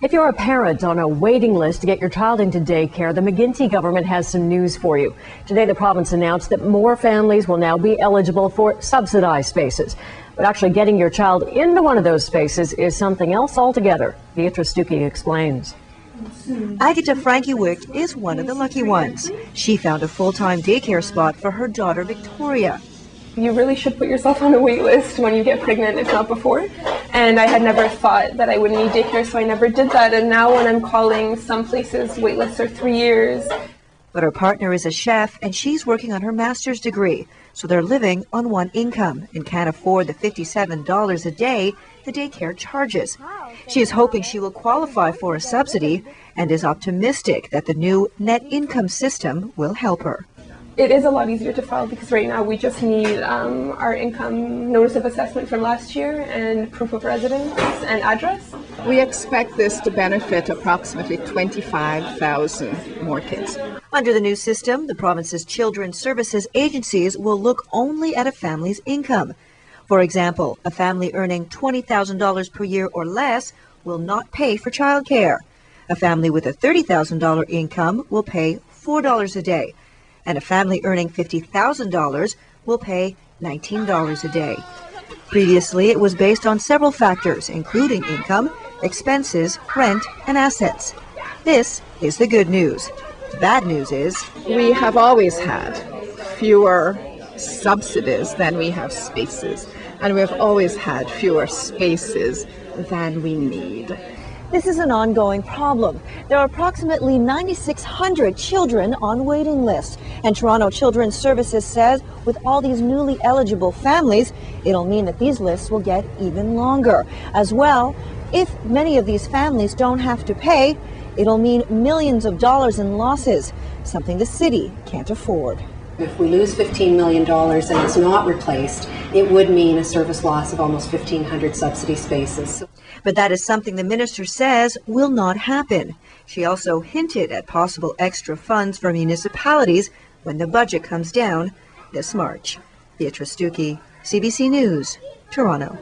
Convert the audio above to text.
If you're a parent on a waiting list to get your child into daycare, the McGuinty government has some news for you. Today, the province announced that more families will now be eligible for subsidized spaces. But actually getting your child into one of those spaces is something else altogether. Beatrice Stuckey explains. Agatha Frankiewicz is one of the lucky ones. She found a full-time daycare spot for her daughter Victoria. You really should put yourself on a wait list when you get pregnant, if not before. And I had never thought that I would need daycare, so I never did that. And now when I'm calling, some places wait lists are 3 years. But her partner is a chef and she's working on her master's degree. So they're living on one income and can't afford the $57 a day the daycare charges. She is hoping she will qualify for a subsidy and is optimistic that the new net income system will help her. It is a lot easier to file because right now we just need our income notice of assessment from last year and proof of residence and address. We expect this to benefit approximately 25,000 more kids. Under the new system, the province's children's services agencies will look only at a family's income. For example, a family earning $20,000 per year or less will not pay for childcare. A family with a $30,000 income will pay $4 a day. And a family earning $50,000 will pay $19 a day. Previously, it was based on several factors, including income, expenses, rent, and assets. This is the good news. The bad news is we have always had fewer subsidies than we have spaces, and we have always had fewer spaces than we need. this is an ongoing problem. There are approximately 9,600 children on waiting lists, and Toronto Children's Services says with all these newly eligible families, it'll mean that these lists will get even longer. As well, if many of these families don't have to pay, it'll mean millions of dollars in losses, something the city can't afford. If we lose $15 million and it's not replaced, it would mean a service loss of almost 1,500 subsidy spaces. But that is something the minister says will not happen. She also hinted at possible extra funds for municipalities when the budget comes down this March. Beatrice Stuckey, CBC News, Toronto.